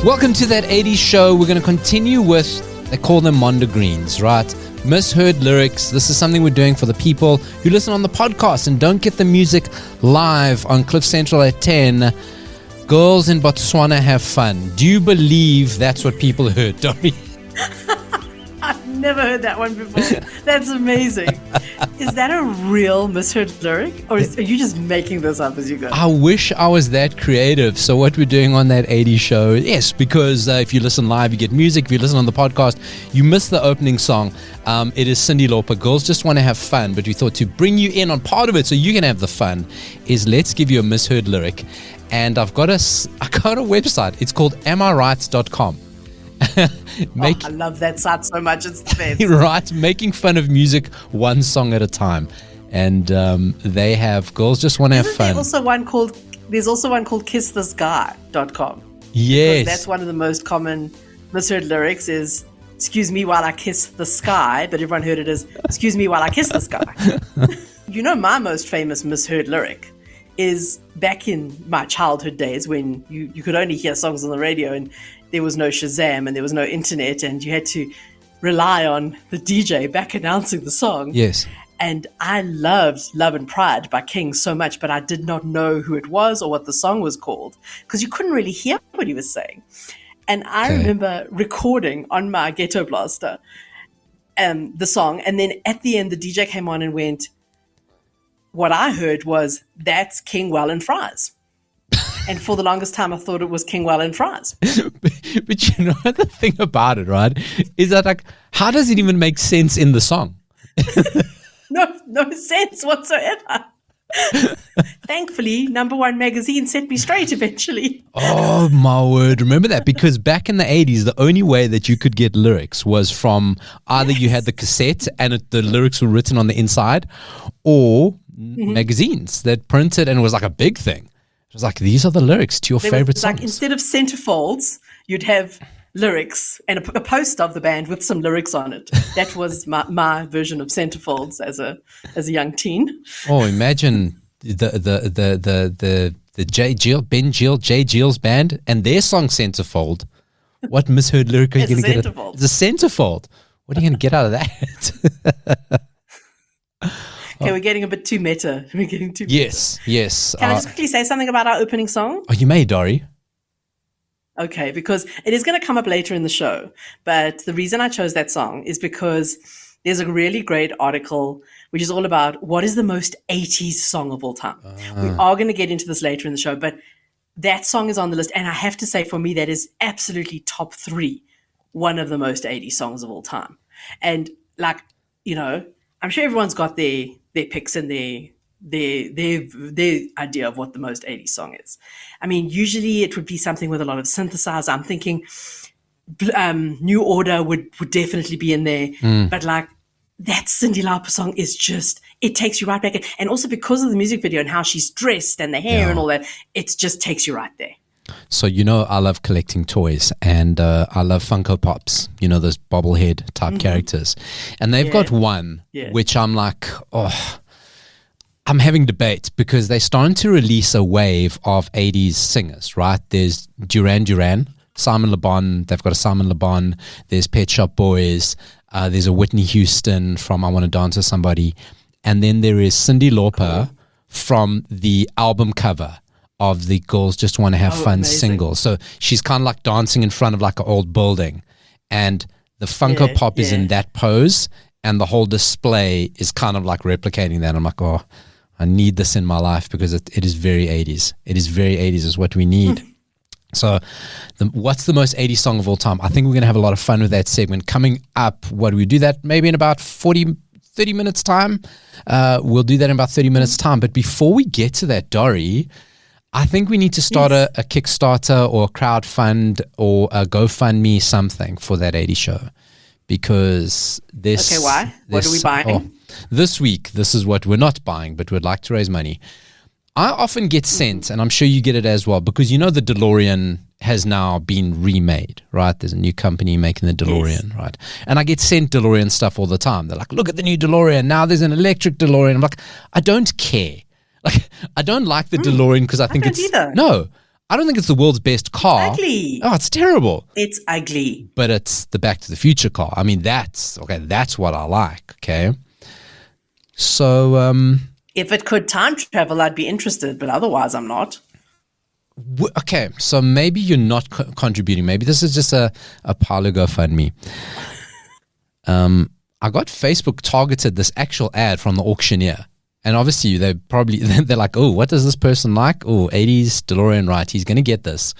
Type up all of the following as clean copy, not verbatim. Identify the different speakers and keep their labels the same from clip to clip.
Speaker 1: Welcome to that 80s show. We're going to continue with, they call them Mondegreens, right? Misheard lyrics. This is something we're doing for the people who listen on the podcast and don't get the music live on Cliff Central at 10. Girls in Botswana have fun. Do you believe that's what people heard, Dori?
Speaker 2: I've never heard that one before. That's amazing. Is that a real misheard lyric? Or are you just making this up as you go?
Speaker 1: I wish I was that creative. So what we're doing on that 80s show, yes, because if you listen live, you get music. If you listen on the podcast, you miss the opening song. It is Cyndi Lauper, Girls Just Want to Have Fun. But we thought to bring you in on part of it so you can have the fun is let's give you a misheard lyric. And I got a website. It's called amiright.com.
Speaker 2: I love that site so much. It's the best.
Speaker 1: Right, making fun of music one song at a time. And they have Girls Just Want to Have Fun.
Speaker 2: There's also one called kissthisguy.com.
Speaker 1: Yes.
Speaker 2: Because that's one of the most common misheard lyrics is, excuse me while I kiss the sky, but everyone heard it as, excuse me while I kiss this guy. You know, my most famous misheard lyric is back in my childhood days when you could only hear songs on the radio and there was no Shazam and there was no internet and you had to rely on the DJ back announcing the song.
Speaker 1: Yes.
Speaker 2: And I loved Love and Pride by King so much, but I did not know who it was or what the song was called because you couldn't really hear what he was saying. And I remember recording on my ghetto blaster the song, and then at the end the DJ came on and went, what I heard was, that's King Well and Fries. And for the longest time, I thought it was King Well and Fries.
Speaker 1: But you know, the thing about it, right, is that, like, how does it even make sense in the song?
Speaker 2: No sense whatsoever. Thankfully, Number One magazine set me straight eventually.
Speaker 1: Oh, my word. Remember that? Because back in the 80s, the only way that you could get lyrics was from either you had the cassette and the lyrics were written on the inside, or magazines that printed, and it was like a big thing. It was like, these are the lyrics to your favorite songs.
Speaker 2: Like, instead of centerfolds, you'd have lyrics and a poster of the band with some lyrics on it. That was my version of centerfolds as a young teen.
Speaker 1: Oh, imagine the Ben Gill, J. Gill's band and their song Centerfold. What misheard lyric are you going to get? It's a centerfold. What are you going to get out of that?
Speaker 2: Okay, we're getting a bit too meta. We're getting too meta.
Speaker 1: Yes.
Speaker 2: Can I just quickly say something about our opening song?
Speaker 1: Oh, you may, Dori.
Speaker 2: Okay, because it is going to come up later in the show. But the reason I chose that song is because there's a really great article which is all about what is the most 80s song of all time. We are going to get into this later in the show, but that song is on the list. And I have to say, for me, that is absolutely top 3, one of the most 80s songs of all time. And, like, you know, I'm sure everyone's got their picks and their idea of what the most 80s song is. I mean, usually it would be something with a lot of synthesizer. I'm thinking New Order would definitely be in there. But, like, that Cyndi Lauper song is just, it takes you right back. And also because of the music video and how she's dressed and the hair and all that, it just takes you right there.
Speaker 1: So, you know, I love collecting toys and I love Funko Pops, you know, those bobblehead type characters. And they've got one which I'm like, I'm having debate because they're starting to release a wave of 80s singers, right? There's Duran Duran, Simon Le Bon. They've got a Simon Le Bon. There's Pet Shop Boys. There's a Whitney Houston from I Want to Dance with Somebody. And then there is Cyndi Lauper from the album cover of the Girls Just Want to Have Fun single. So she's kind of like dancing in front of like an old building. And the Funko Pop is in that pose. And the whole display is kind of like replicating that. I'm like, oh, I need this in my life because it is very 80s. It is very 80s is what we need. So what's the most 80s song of all time? I think we're going to have a lot of fun with that segment. Coming up, what do we do that? Maybe in about 30 minutes time. We'll do that in about 30 minutes time. But before we get to that, Dori, I think we need to start a Kickstarter or a crowdfund or a GoFundMe something for that 80s show. Because this...
Speaker 2: Okay, why? What are we buying?
Speaker 1: This week, this is what we're not buying, but we'd like to raise money. I often get sent, and I'm sure you get it as well, because you know the Delorean has now been remade, right? There's a new company making the Delorean, right? And I get sent Delorean stuff all the time. They're like, look at the new Delorean. Now there's an electric Delorean. I'm like, I don't care. Like, I don't like the Delorean because I think it's...
Speaker 2: Either.
Speaker 1: No. I don't think it's the world's best car.
Speaker 2: Ugly.
Speaker 1: Oh, it's terrible.
Speaker 2: It's ugly.
Speaker 1: But it's the Back to the Future car. I mean, that's what I like, okay? So...
Speaker 2: if it could time travel, I'd be interested, but otherwise I'm not.
Speaker 1: Okay, so maybe you're not contributing. Maybe this is just a Paulo GoFundMe. I got Facebook targeted this actual ad from the auctioneer. And obviously, they're like, oh, what does this person like? Oh, 80s DeLorean, right? He's going to get this.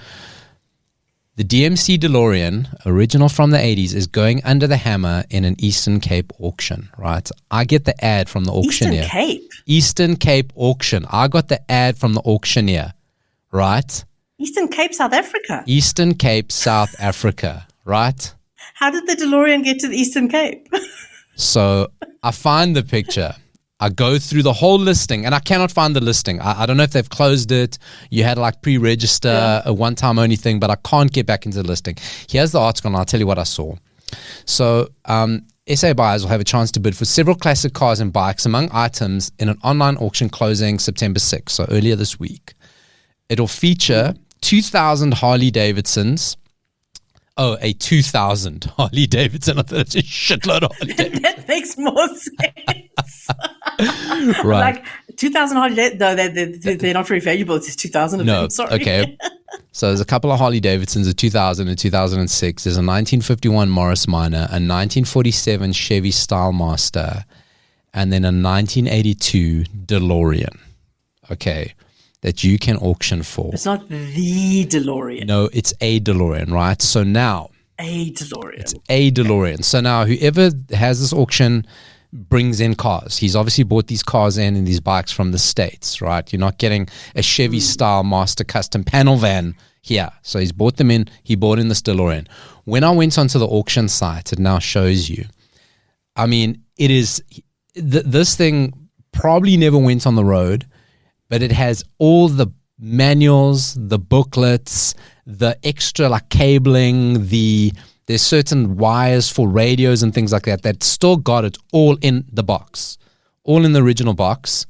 Speaker 1: The DMC DeLorean, original from the 80s, is going under the hammer in an Eastern Cape auction, right? I get the ad from the auctioneer. Eastern Cape auction. I got the ad from the auctioneer, right?
Speaker 2: Eastern Cape, South Africa.
Speaker 1: Eastern Cape, South Africa, right?
Speaker 2: How did the DeLorean get to the Eastern Cape?
Speaker 1: So I find the picture. I go through the whole listing, and I cannot find the listing. I don't know if they've closed it. You had like pre-register, a one-time only thing, but I can't get back into the listing. Here's the article, and I'll tell you what I saw. So SA buyers will have a chance to bid for several classic cars and bikes among items in an online auction closing September 6th, so earlier this week. It'll feature 2,000 Harley Davidsons. Oh, a 2,000 Harley Davidson. I thought it's a shitload of Harley Davidson.
Speaker 2: That makes more sense.
Speaker 1: Right.
Speaker 2: Like 2,000 Harley Davidson. No, they're not very valuable. It's 2,000 of them. Sorry.
Speaker 1: Okay. So there's a couple of Harley Davidsons, a 2000 and 2006. There's a 1951 Morris Minor, a 1947 Chevy Stylemaster, and then a 1982 DeLorean. Okay. That you can auction for.
Speaker 2: It's not the DeLorean.
Speaker 1: No, it's a DeLorean, right? So now.
Speaker 2: A DeLorean.
Speaker 1: It's a DeLorean. So now whoever has this auction brings in cars. He's obviously bought these cars and these bikes from the States, right? You're not getting a Chevy style master custom panel van here. So he's bought them in. He bought in this DeLorean. When I went onto the auction site, it now shows you. I mean, it is, this thing probably never went on the road, but it has all the manuals, the booklets, the extra like cabling, there's certain wires for radios and things like that still got it all in the box, all in the original box.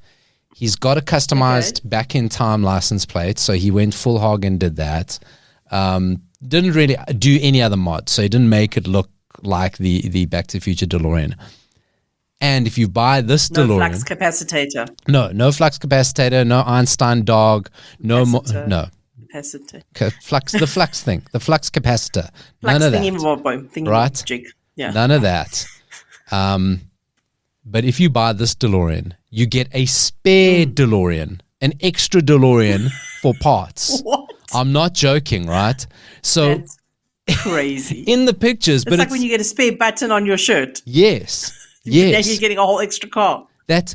Speaker 1: He's got a customized back in time license plate, so he went full hog and did that. Didn't really do any other mods, so he didn't make it look like the Back to the Future DeLorean. And if you buy this DeLorean...
Speaker 2: No flux capacitor.
Speaker 1: No flux capacitor, no Einstein dog, no... no.
Speaker 2: Capacitor.
Speaker 1: The flux thing, the flux capacitor. None of that. Right?
Speaker 2: Jig. Yeah.
Speaker 1: None of that. But if you buy this DeLorean, you get a spare DeLorean, an extra DeLorean for parts.
Speaker 2: What?
Speaker 1: I'm not joking, right? So...
Speaker 2: That's crazy.
Speaker 1: In the pictures...
Speaker 2: It's like when you get a spare button on your shirt.
Speaker 1: Yes.
Speaker 2: Now you're getting a whole extra car.
Speaker 1: That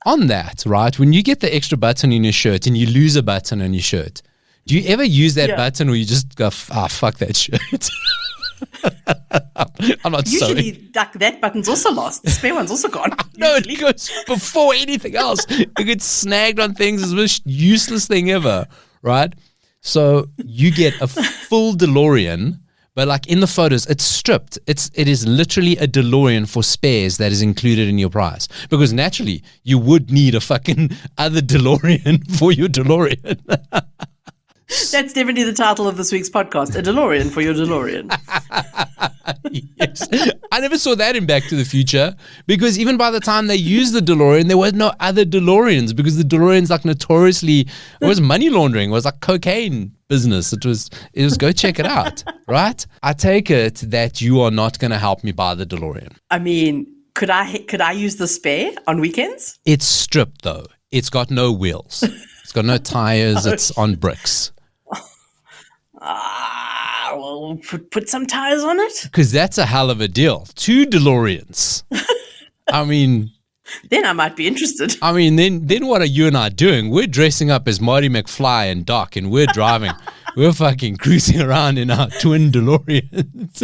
Speaker 1: on that, right? When you get the extra button in your shirt and you lose a button on your shirt, do you ever use that button or you just go, fuck that shirt? I'm not
Speaker 2: Usually, that button's also lost. The spare one's also gone.
Speaker 1: No, it goes before anything else. It gets snagged on things. It's the most useless thing ever, right? So you get a full DeLorean. But like in the photos, it's stripped. It is literally a DeLorean for spares that is included in your price. Because naturally, you would need a fucking other DeLorean for your DeLorean.
Speaker 2: That's definitely the title of this week's podcast, A DeLorean for your DeLorean.
Speaker 1: Yes. I never saw that in Back to the Future because even by the time they used the DeLorean, there was no other DeLoreans because the DeLoreans like notoriously, it was money laundering, it was like cocaine business. It was go check it out, right? I take it that you are not going to help me buy the DeLorean.
Speaker 2: I mean, could I use the spare on weekends?
Speaker 1: It's stripped though. It's got no wheels. It's got no tires. It's on bricks.
Speaker 2: Well, put some tires on it.
Speaker 1: Because that's a hell of a deal. 2 DeLoreans. I mean...
Speaker 2: Then I might be interested.
Speaker 1: I mean, then what are you and I doing? We're dressing up as Marty McFly and Doc, and we're driving. We're fucking cruising around in our twin DeLoreans.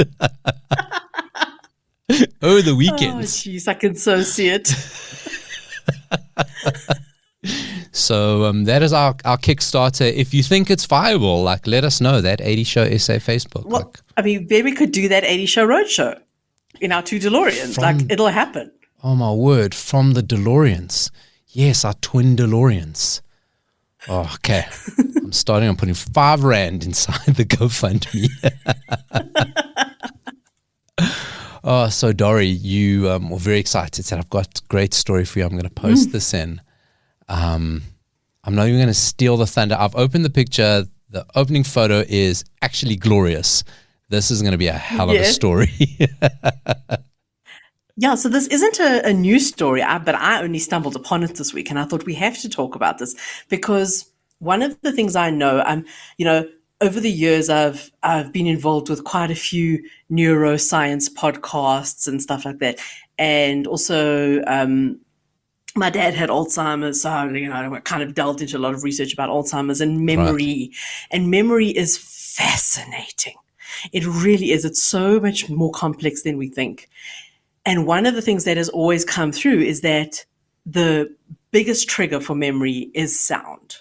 Speaker 1: Over the weekends.
Speaker 2: Oh, jeez, I can so see it.
Speaker 1: So that is our Kickstarter. If you think it's viable, like let us know. That 80 Show SA Facebook.
Speaker 2: Well,
Speaker 1: like,
Speaker 2: I mean, maybe we could do that 80 Show Roadshow in our 2 DeLoreans. Like, it'll happen.
Speaker 1: Oh my word! From the DeLoreans, yes, our twin DeLoreans. Oh, okay. I'm putting 5 Rand inside the GoFundMe. Oh, so Dori, you were very excited. Said, I've got a great story for you. I'm going to post this in. I'm not even going to steal the thunder. I've opened the picture. The opening photo is actually glorious. This is going to be a hell of a story.
Speaker 2: Yeah, so this isn't a new story, but I only stumbled upon it this week, and I thought we have to talk about this because one of the things I know, over the years I've been involved with quite a few neuroscience podcasts and stuff like that, and also my dad had Alzheimer's, so I kind of delved into a lot of research about Alzheimer's and memory, and memory is fascinating. It really is. It's so much more complex than we think. And one of the things that has always come through is that the biggest trigger for memory is sound.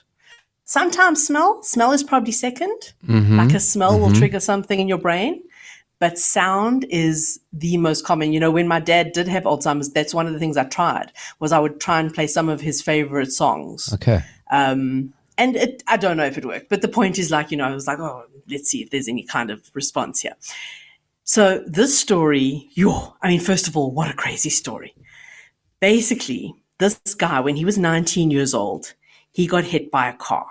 Speaker 2: Sometimes smell. Smell is probably second. Like a smell will trigger something in your brain. But sound is the most common. When my dad did have Alzheimer's, that's one of the things I tried, was I would try and play some of his favorite songs.
Speaker 1: Okay.
Speaker 2: And I don't know if it worked. But the point is I was like, oh, let's see if there's any kind of response here. So this story, first of all, what a crazy story. Basically, this guy, when he was 19 years old, he got hit by a car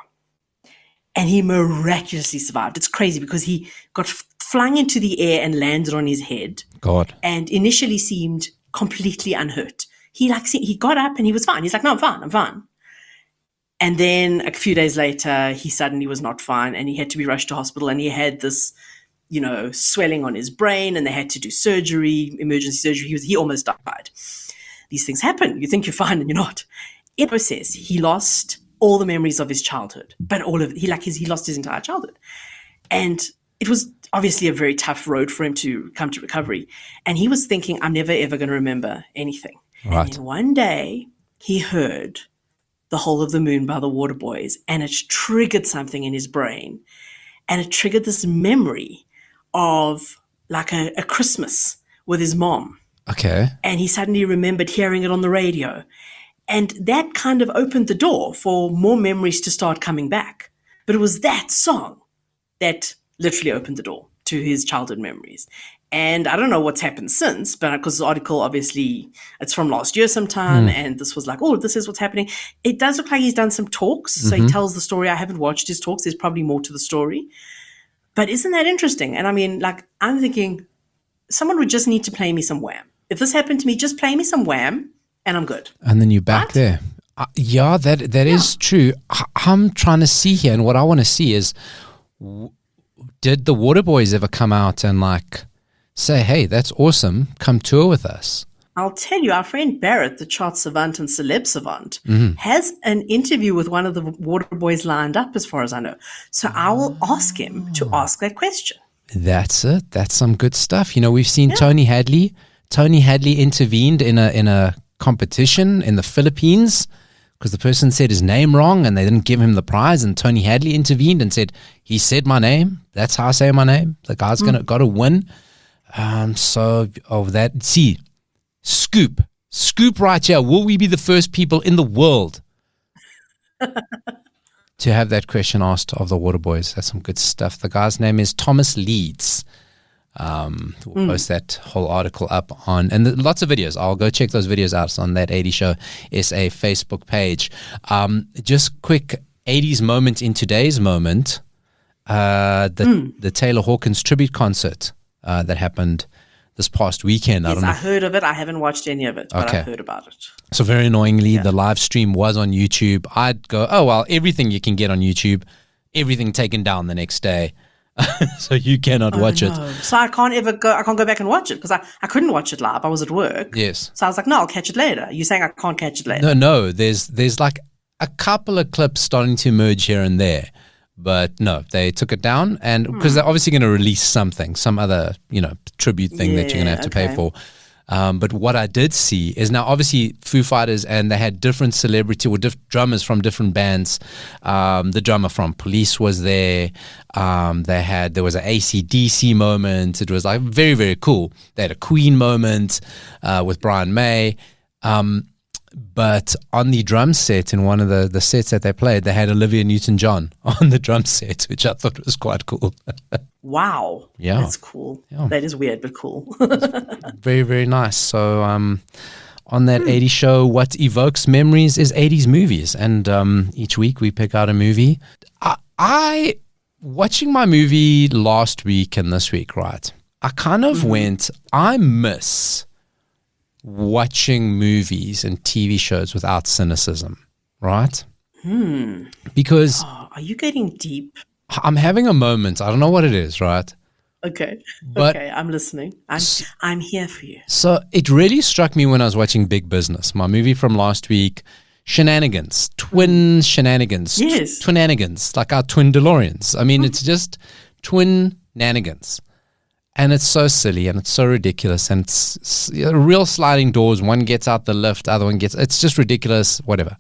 Speaker 2: and he miraculously survived. It's crazy because he got flung into the air and landed on his head.
Speaker 1: God.
Speaker 2: And initially seemed completely unhurt. He got up and he was fine. He's like, no, I'm fine. And then a few days later, he suddenly was not fine and he had to be rushed to hospital and he had this swelling on his brain and they had to do surgery, emergency surgery. He almost died. These things happen. You think you're fine and you're not. In the process, he lost all the memories of his childhood, but he lost his entire childhood. And it was obviously a very tough road for him to come to recovery. And he was thinking, I'm never, ever going to remember anything. Right. And then one day he heard The Whole of the Moon by the Waterboys and it triggered something in his brain. And it triggered this memory of like a Christmas with his mom.
Speaker 1: Okay.
Speaker 2: And he suddenly remembered hearing it on the radio. And that kind of opened the door for more memories to start coming back. But it was that song that literally opened the door to his childhood memories. And I don't know what's happened since, but because the article, obviously, it's from last year sometime, and this was like, oh, this is what's happening. It does look like he's done some talks. So he tells the story. I haven't watched his talks. There's probably more to the story. But isn't that interesting? And I'm thinking someone would just need to play me some Wham. If this happened to me, just play me some Wham and I'm good.
Speaker 1: And then you're back there. That is true. I'm trying to see here. And what I want to see is, did the Waterboys ever come out and say, hey, that's awesome. Come tour with us?
Speaker 2: I'll tell you, our friend Barrett, the chart savant and celeb savant, has an interview with one of the Waterboys lined up, as far as I know. So I will ask him to ask that question.
Speaker 1: That's it. That's some good stuff. We've seen Tony Hadley. Tony Hadley intervened in a competition in the Philippines because the person said his name wrong and they didn't give him the prize. And Tony Hadley intervened and said, he said my name. That's how I say my name. The guy's got to win. Scoop right here. Will we be the first people in the world to have that question asked of the Waterboys? That's some good stuff. The guy's name is Thomas Leeds. We'll post that whole article up on, and lots of videos. I'll go check those videos out on that 80 Show SA Facebook page. Just quick 80s moment in today's moment. The Taylor Hawkins tribute concert that happened this past weekend.
Speaker 2: Yes, I heard of it. I haven't watched any of it, but I heard about it.
Speaker 1: So very annoyingly, the live stream was on YouTube. I'd go, oh, well, everything you can get on YouTube, everything taken down the next day. So you cannot watch it.
Speaker 2: So I can't go back and watch it because I couldn't watch it live. I was at work.
Speaker 1: Yes.
Speaker 2: So I was like, no, I'll catch it later. You're saying I can't catch it later?
Speaker 1: No. There's like a couple of clips starting to emerge here and there. But no, they took it down, and because they're obviously going to release something, some other, tribute thing that you're going to have to pay for. But what I did see is now obviously Foo Fighters, and they had different celebrity or drummers from different bands. The drummer from Police was there. There was an AC/DC moment. It was like very, very cool. They had a Queen moment with Brian May. But on the drum set, in one of the sets that they played, they had Olivia Newton-John on the drum set, which I thought was quite cool.
Speaker 2: Wow.
Speaker 1: Yeah.
Speaker 2: That's cool. Yeah. That is weird, but cool.
Speaker 1: Very, very nice. So on that 80s show, what evokes memories is 80s movies. And each week we pick out a movie. I watching my movie last week and this week, right? I kind of went, I miss watching movies and TV shows without cynicism, right? Because
Speaker 2: are you getting deep?
Speaker 1: I'm having a moment. I don't know what it is, right?
Speaker 2: Okay. Okay, I'm listening. I'm here for you.
Speaker 1: So it really struck me when I was watching Big Business, my movie from last week. Shenanigans, twin shenanigans,
Speaker 2: yes,
Speaker 1: twinanigans, like our twin Deloreans. I mean, it's just twin nanigans. And it's so silly and it's so ridiculous. And it's real sliding doors. One gets out the lift, other one gets, it's just ridiculous, whatever.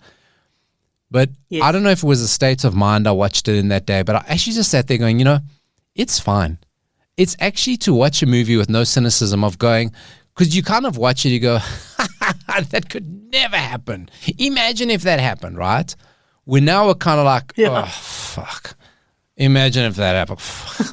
Speaker 1: But yes. I don't know if it was a state of mind I watched it in that day, but I actually just sat there going, it's fine. It's actually to watch a movie with no cynicism of going, because you kind of watch it, you go, that could never happen. Imagine if that happened, right? We're kind of like, oh, fuck. Imagine if that happened.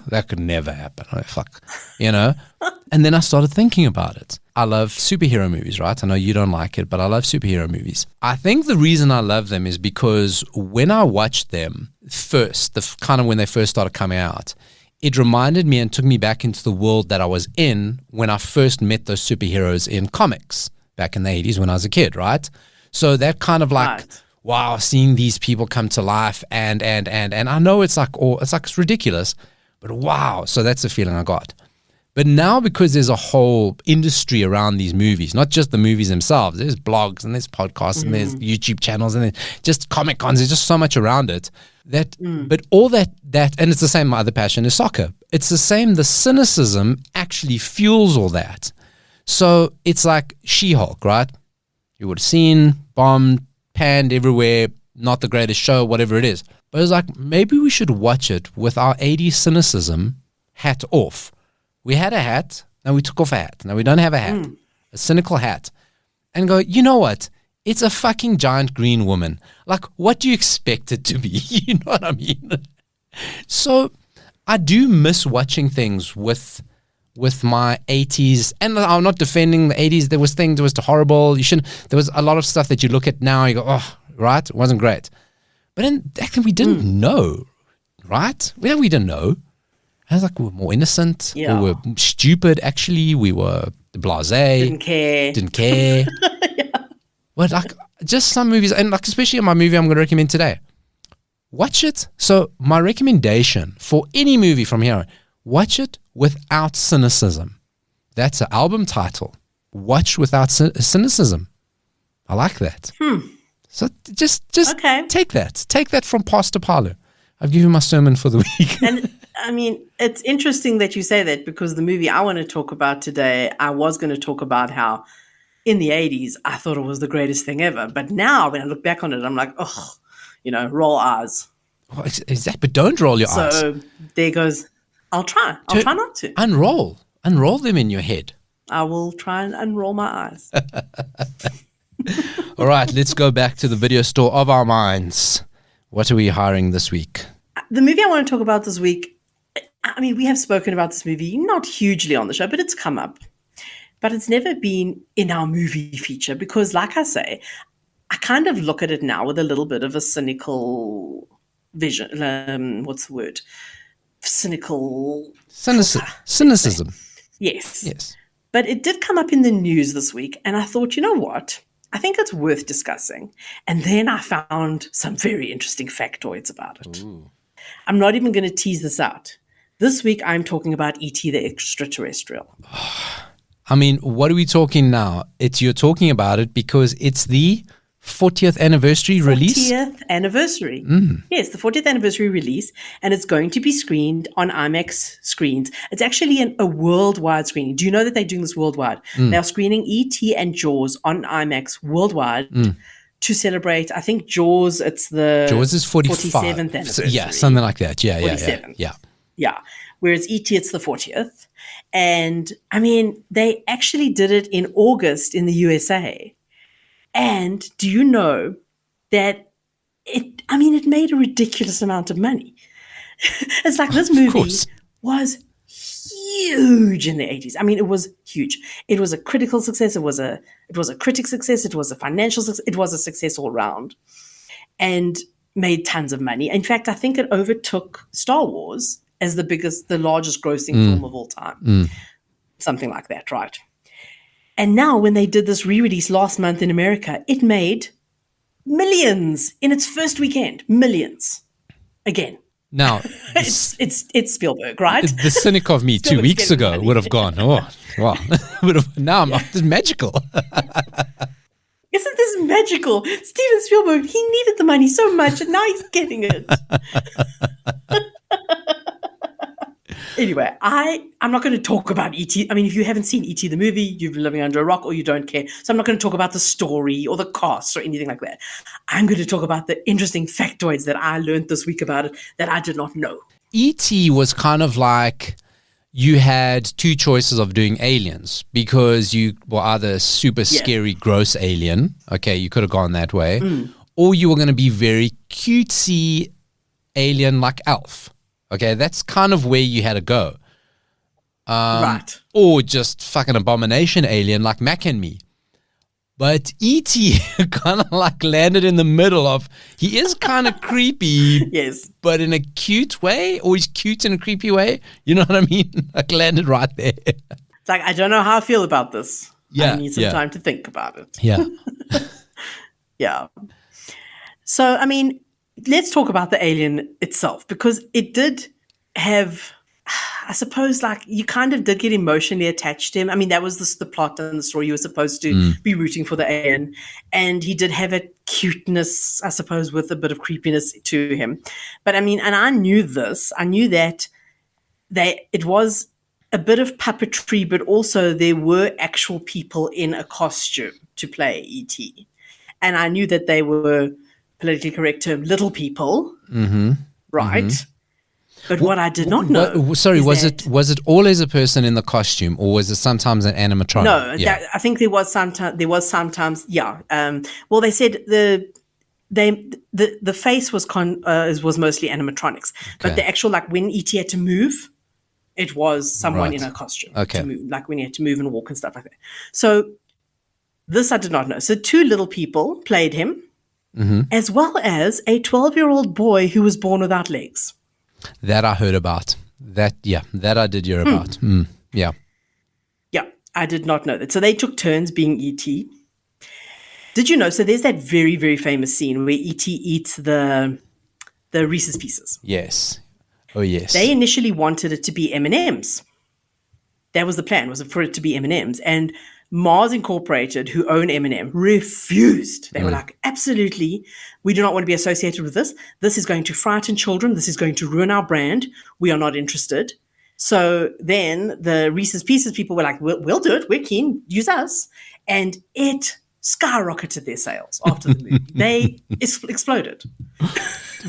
Speaker 1: That could never happen. Oh, fuck. And then I started thinking about it. I love superhero movies, right? I know you don't like it, but I love superhero movies. I think the reason I love them is because when I watched them first, kind of when they first started coming out, it reminded me and took me back into the world that I was in when I first met those superheroes in comics back in the 80s when I was a kid, right? So that kind of like, wow, seeing these people come to life and I know it's ridiculous, but wow. So that's the feeling I got. But now because there's a whole industry around these movies, not just the movies themselves, there's blogs and there's podcasts and there's YouTube channels and there's just Comic Cons, there's just so much around it. But all that, and it's the same, my other passion is soccer. It's the same, the cynicism actually fuels all that. So it's like She-Hulk, right? You would have seen, bombed, panned everywhere, not the greatest show, whatever it is. But it's like, maybe we should watch it with our 80s cynicism hat off. We had a hat, now we took off a hat. Now we don't have a hat, a cynical hat. And go, you know what? It's a fucking giant green woman. Like, what do you expect it to be? You know what I mean? So I do miss watching things with my 80s. And I'm not defending the 80s. There was horrible. There was a lot of stuff that you look at now, you go, oh, right? It wasn't great. But then back then we didn't know, right? We didn't know. I was like, we were more innocent. Yeah. We were stupid, actually. We were blasé. Didn't care. Yeah. But like, just some movies, and like especially in my movie I'm going to recommend today, watch it. So my recommendation for any movie from here on, watch it without cynicism. That's an album title. Watch without cynicism. I like that. So just take that from Pastor Paulo. I've given my sermon for the week.
Speaker 2: And I mean, it's interesting that you say that because the movie I want to talk about today, I was going to talk about how in the 80s, I thought it was the greatest thing ever. But now when I look back on it, I'm like, oh, roll eyes.
Speaker 1: What is that? But don't roll your eyes.
Speaker 2: So there goes, I'll try not to.
Speaker 1: Unroll them in your head.
Speaker 2: I will try and unroll my eyes.
Speaker 1: All right, let's go back to the video store of our minds. What are we hiring this week?
Speaker 2: The movie I want to talk about this week, I mean, we have spoken about this movie, not hugely on the show, but it's come up. But it's never been in our movie feature because, like I say, I kind of look at it now with a little bit of a cynical vision. What's the word? Cynicism. Yes. But it did come up in the news this week, and I thought, you know what? I think it's worth discussing. And then I found some very interesting factoids about it. Ooh. I'm not even going to tease this out. This week, I'm talking about E.T. the Extraterrestrial.
Speaker 1: I mean, what are we talking now? You're talking about it because it's the 40th anniversary release?
Speaker 2: 40th anniversary. Yes, the 40th anniversary release, and it's going to be screened on IMAX screens. It's actually a worldwide screening. Do you know that they're doing this worldwide? They're screening E.T. and Jaws on IMAX worldwide to celebrate, I think Jaws, it's the
Speaker 1: Jaws is
Speaker 2: 47th anniversary.
Speaker 1: Yeah, something like that. Yeah.
Speaker 2: Yeah. Whereas E.T., it's the 40th. And, I mean, they actually did it in August in the USA. And do you know that it made a ridiculous amount of money. It's like this movie was huge in the 80s. I mean, it was huge. It was a critical success. It was a critic success. It was a financial success. It was a success all around and made tons of money. In fact, I think it overtook Star Wars as the largest grossing film of all time. Something like that, right? And now when they did this re-release last month in America, it made millions in its first weekend. Millions. Again.
Speaker 1: Now,
Speaker 2: it's Spielberg, right?
Speaker 1: The cynic of me 2 weeks ago would have gone, oh, wow. Now it's magical.
Speaker 2: Isn't this magical? Steven Spielberg, he needed the money so much, and now he's getting it. Anyway, I'm not going to talk about E.T. I mean, if you haven't seen E.T. the movie, you've been living under a rock or you don't care. So I'm not going to talk about the story or the cast or anything like that. I'm going to talk about the interesting factoids that I learned this week about it that I did not know.
Speaker 1: E.T. was kind of like you had two choices of doing aliens because you were either a super scary, gross alien. Okay, you could have gone that way. Or you were going to be very cutesy alien like Elf. Okay, that's kind of where you had to go.
Speaker 2: Right.
Speaker 1: Or just fucking abomination alien like Mac and me. But E.T. kind of like landed in the middle of, he is kind of creepy.
Speaker 2: Yes.
Speaker 1: But in a cute way, or he's cute in a creepy way. You know what I mean? Like landed right there.
Speaker 2: It's like, I don't know how I feel about this.
Speaker 1: Yeah,
Speaker 2: I need some time to think about it.
Speaker 1: Yeah.
Speaker 2: Yeah. So, I mean, let's talk about the alien itself, because it did have, I suppose, like, you kind of did get emotionally attached to him. I mean, that was the plot and the story. You were supposed to be rooting for the alien. And he did have a cuteness, I suppose, with a bit of creepiness to him. But I mean, and I knew this. I knew that it was a bit of puppetry, but also there were actual people in a costume to play E.T. And I knew that they were, politically correct term, little people, right? But what I did not know.
Speaker 1: Was it always a person in the costume, or was it sometimes an animatronic?
Speaker 2: No, I think there was sometimes. Yeah. Well, they said the face was mostly animatronics, but the actual, like, when E.T. had to move, it was someone in a costume to move, like when he had to move and walk and stuff like that. So this I did not know. So two little people played him. As well as a 12-year-old boy who was born without legs.
Speaker 1: That I heard about. That I did hear about. Yeah.
Speaker 2: Yeah, I did not know that. So they took turns being E.T. Did you know? So there's that very, very famous scene where E.T. eats the Reese's Pieces.
Speaker 1: Yes. Oh, yes.
Speaker 2: They initially wanted it to be M&Ms. That was the plan, was for it to be M&Ms. And Mars Incorporated, who own M&M, refused. They were like, absolutely, we do not want to be associated with this. This is going to frighten children. This is going to ruin our brand. We are not interested. So then the Reese's Pieces people were like, we'll do it. We're keen. Use us. And it skyrocketed their sales after the movie. They exploded.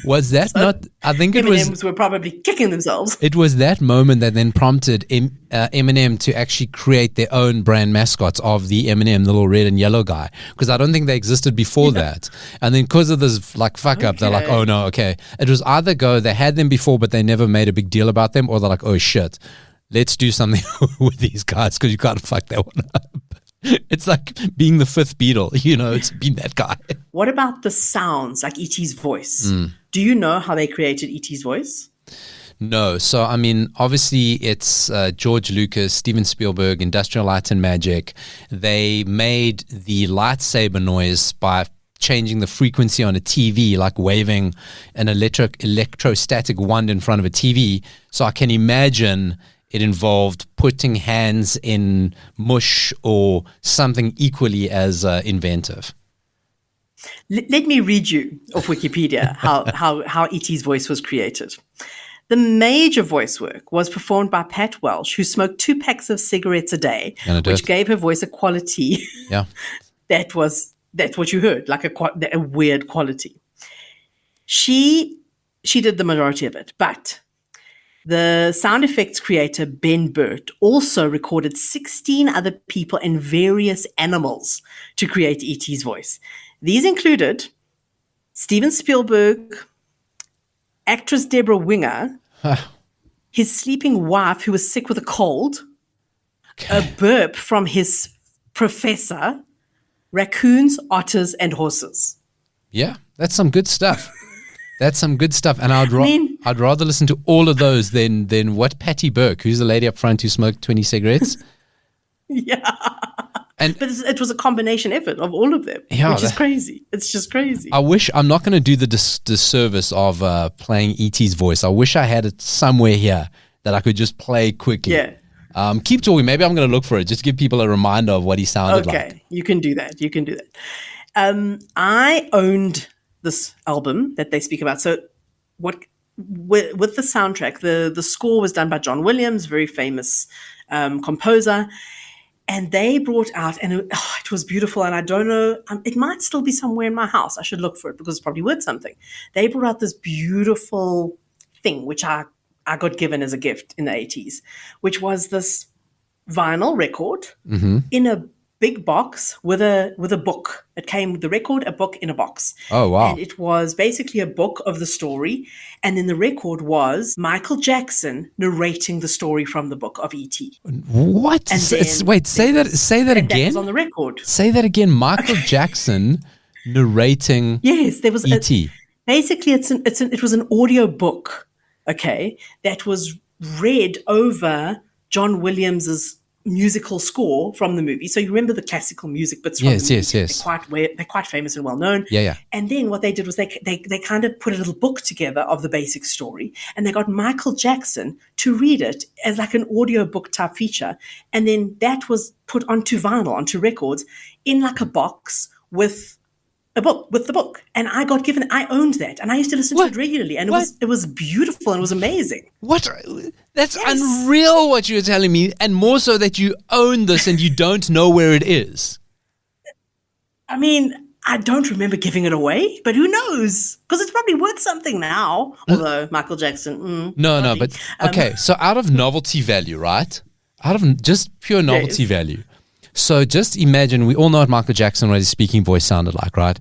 Speaker 1: Was that not? I think it was.
Speaker 2: M&Ms were probably kicking themselves.
Speaker 1: It was that moment that then prompted M&M to actually create their own brand mascots of the M&M, the little red and yellow guy, because I don't think they existed before that. And then because of this like fuck up, they're like, oh no, okay. It was either they had them before, but they never made a big deal about them, or they're like, oh shit, let's do something with these guys because you can't fuck that one up. It's like being the fifth Beatle, it's been that guy.
Speaker 2: What about the sounds, like E.T.'s voice? Do you know how they created E.T.'s voice?
Speaker 1: No. So, I mean, obviously it's George Lucas, Steven Spielberg, Industrial Light and Magic. They made the lightsaber noise by changing the frequency on a TV, like waving an electrostatic wand in front of a TV. So I can imagine it involved putting hands in mush or something equally as inventive.
Speaker 2: Let me read you off Wikipedia how E.T.'s voice was created. The major voice work was performed by Pat Welsh, who smoked 2 packs of cigarettes a day, which gave her voice a quality that's what you heard, like a weird quality. She did the majority of it, but The sound effects creator, Ben Burt, also recorded 16 other people and various animals to create E.T.'s voice. These included Steven Spielberg, actress Deborah Winger, his sleeping wife who was sick with a cold, a burp from his professor, raccoons, otters, and horses.
Speaker 1: Yeah, that's some good stuff. That's some good stuff. And I'd rather listen to all of those than what Patty Burke, who's the lady up front who smoked 20 cigarettes.
Speaker 2: Yeah. But it was a combination effort of all of them, which is crazy. It's just crazy.
Speaker 1: I'm not going to do the disservice of playing E.T.'s voice. I wish I had it somewhere here that I could just play quickly.
Speaker 2: Yeah.
Speaker 1: Keep talking. Maybe I'm going to look for it. Just give people a reminder of what he sounded like.
Speaker 2: Okay, you can do that. I owned this album that they speak about. So with the soundtrack, the score was done by John Williams, very famous composer. And they brought out, and it was beautiful. And I don't know, it might still be somewhere in my house. I should look for it because it's probably worth something. They brought out this beautiful thing, which I got given as a gift in the 80s, which was this vinyl record in a big box with a book. It came with the record, a book in a box.
Speaker 1: Oh, wow.
Speaker 2: And it was basically a book of the story. And then the record was Michael Jackson narrating the story from the book of E.T.
Speaker 1: What? Wait, say that again?
Speaker 2: That was on the record.
Speaker 1: Say that again. Michael Jackson narrating
Speaker 2: Yes, there was
Speaker 1: E.T.
Speaker 2: Basically, it was an audio book, okay, that was read over John Williams's musical score from the movie. So you remember the classical music bits from the movie.
Speaker 1: Yes.
Speaker 2: They're quite famous and well known.
Speaker 1: Yeah.
Speaker 2: And then what they did was they kind of put a little book together of the basic story, and they got Michael Jackson to read it as like an audio book type feature. And then that was put onto vinyl, onto records, in like a box with the book. And I owned that, and I used to listen to it regularly, and it was beautiful and it was amazing.
Speaker 1: What? That's unreal what you're telling me, and more so that you own this and you don't know where it is.
Speaker 2: I mean, I don't remember giving it away, but who knows? Because it's probably worth something now. Although Michael Jackson,
Speaker 1: no, but okay. So out of novelty value, right? Out of just pure novelty value. So just imagine, we all know what Michael Jackson, what his speaking voice sounded like, right?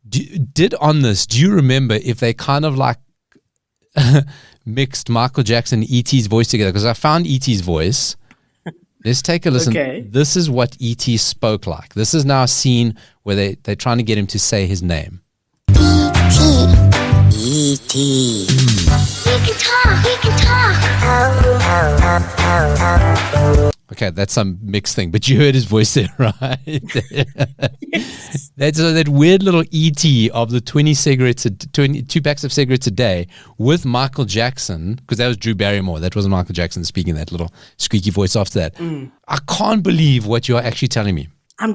Speaker 1: Do you remember if they kind of like mixed Michael Jackson and E.T.'s voice together? Because I found E.T.'s voice. Let's take a listen.
Speaker 2: Okay.
Speaker 1: This is what E.T. spoke like. This is now a scene where they're trying to get him to say his name. E.T. We can talk. Okay, that's some mixed thing, but you heard his voice there, right?
Speaker 2: Yes.
Speaker 1: That's that weird little ET of the 2 packs of cigarettes a day with Michael Jackson, because that was Drew Barrymore. That wasn't Michael Jackson speaking, that little squeaky voice after that. I can't believe what you're actually telling me.
Speaker 2: I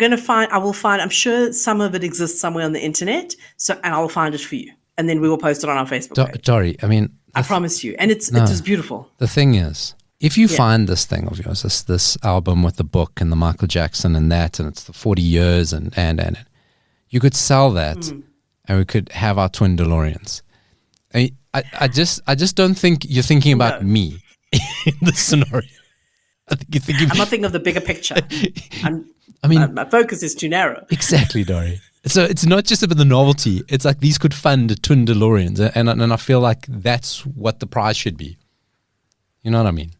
Speaker 2: will find, I'm sure some of it exists somewhere on the internet, and I will find it for you. And then we will post it on our Facebook page.
Speaker 1: Dori, I mean...
Speaker 2: I promise you. And it was beautiful.
Speaker 1: The thing is, if you find this thing of yours, this album with the book and the Michael Jackson and that, and it's the 40 years and you could sell that and we could have our twin Deloreans. I just don't think you're thinking about me in this scenario. I think you're thinking...
Speaker 2: I'm not thinking of the bigger picture. My focus is too narrow.
Speaker 1: Exactly, Dori. So it's not just about the novelty. It's like these could fund twin Deloreans, and I feel like that's what the prize should be. You know what I mean?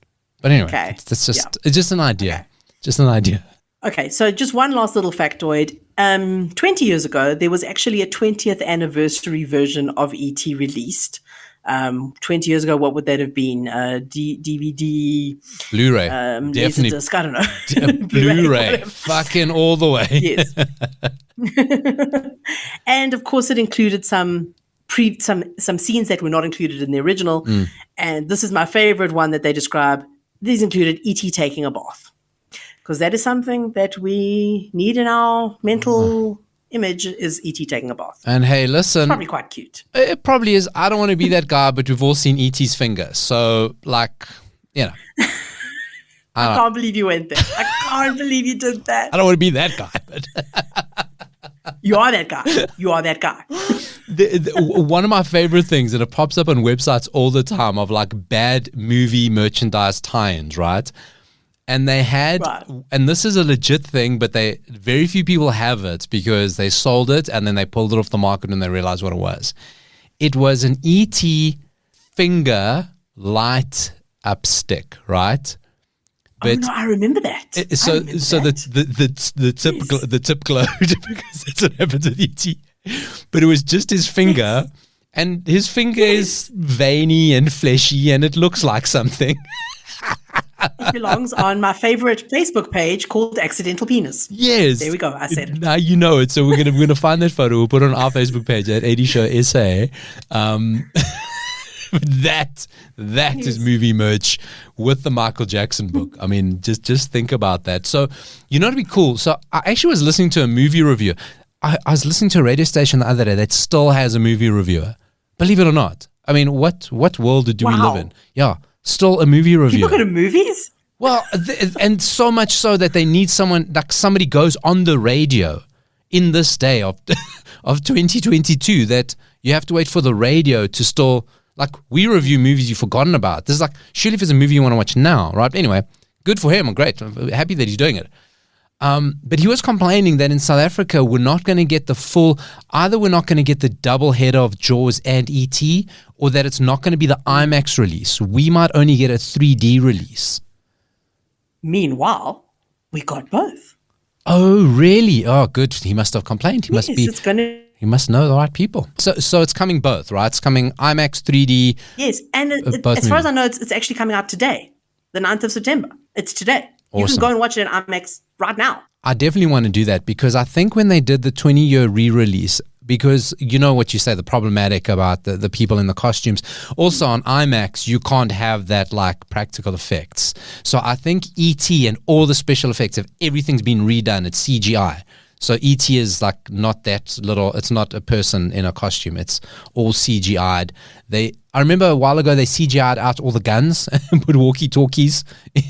Speaker 1: But anyway, it's just an idea. Okay. Just an idea.
Speaker 2: Okay, so just one last little factoid. 20 years ago, there was actually a 20th anniversary version of E.T. released. 20 years ago, what would that have been? DVD,
Speaker 1: Blu-ray, definitely.
Speaker 2: Disc, I don't know.
Speaker 1: Blu-ray, fucking all the way.
Speaker 2: Yes. And of course, it included some scenes that were not included in the original. And this is my favorite one that they describe. These included E.T. taking a bath, because that is something that we need in our mental image, is E.T. taking a bath.
Speaker 1: And hey, listen.
Speaker 2: It's probably quite cute.
Speaker 1: It probably is. I don't want to be that guy, but we've all seen E.T.'s finger. So, like, you know.
Speaker 2: I can't believe you went there. I can't believe you did that.
Speaker 1: I don't want to be that guy, but...
Speaker 2: You are that guy. You are that guy.
Speaker 1: One of my favorite things, and it pops up on websites all the time, of like bad movie merchandise tie-ins, right? And they had, and this is a legit thing, but very few people have it because they sold it and then they pulled it off the market and they realized what it was. It was an E.T. finger light up stick, right?
Speaker 2: But I remember that.
Speaker 1: The tip glowed because that's what happened with E.T. But it was just his finger, and his finger is veiny and fleshy, and it looks like something.
Speaker 2: It belongs on my favorite Facebook page called Accidental Penis.
Speaker 1: Yes.
Speaker 2: There we go. I said it.
Speaker 1: Now you know it. So we're gonna find that photo. We'll put it on our Facebook page at 80 Show SA. That is movie merch with the Michael Jackson book. I mean, just think about that. So, you know, it'd be cool. So I actually was listening to a movie review. I was listening to a radio station the other day that still has a movie reviewer. Believe it or not. I mean, what world do we live in? Yeah, still a movie reviewer.
Speaker 2: People go to movies?
Speaker 1: Well, and so much so that they need someone, like somebody goes on the radio in this day of 2022 that you have to wait for the radio to still... Like, we review movies you've forgotten about. This is like, surely if it's a movie you want to watch now, right? Anyway, good for him. Great. I'm happy that he's doing it. But he was complaining that in South Africa, we're not going to get the full, either we're not going to get the double header of Jaws and E.T., or that it's not going to be the IMAX release. We might only get a 3D release.
Speaker 2: Meanwhile, we got both.
Speaker 1: Oh, really? Oh, good. He must have complained. He must be...
Speaker 2: It's going to...
Speaker 1: You must know the right people. So it's coming both, right? It's coming IMAX 3D.
Speaker 2: Yes, and as far as I know, it's actually coming out today, the 9th of September. It's today. Awesome. You can go and watch it in IMAX right now.
Speaker 1: I definitely want to do that because I think when they did the 20-year re-release, because you know what you say, the problematic about the people in the costumes. Also on IMAX, you can't have that like practical effects. So I think E.T. and all the special effects, if everything's been redone, it's CGI. So E.T. is like not that little, it's not a person in a costume. It's all CGI'd. I remember a while ago they CGI'd out all the guns and put walkie-talkies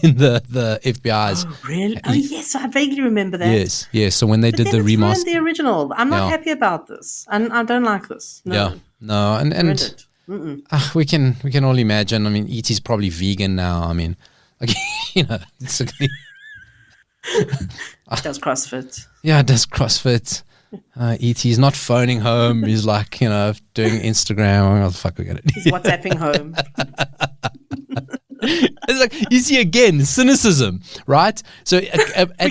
Speaker 1: in the FBI's.
Speaker 2: Oh, really? Oh, yes, I vaguely remember that.
Speaker 1: Yes. So when they did the remaster.
Speaker 2: The original. I'm not happy about this. And I don't like this. No.
Speaker 1: Yeah. No, and we can all imagine. I mean, E.T.'s probably vegan now. I mean, like, you know, it's
Speaker 2: does CrossFit.
Speaker 1: Yeah, it does CrossFit. E.T.'s not phoning home. He's like, you know, doing Instagram. What the fuck we gonna do?
Speaker 2: He's WhatsApping home.
Speaker 1: It's like, you see again, cynicism, right? So
Speaker 2: we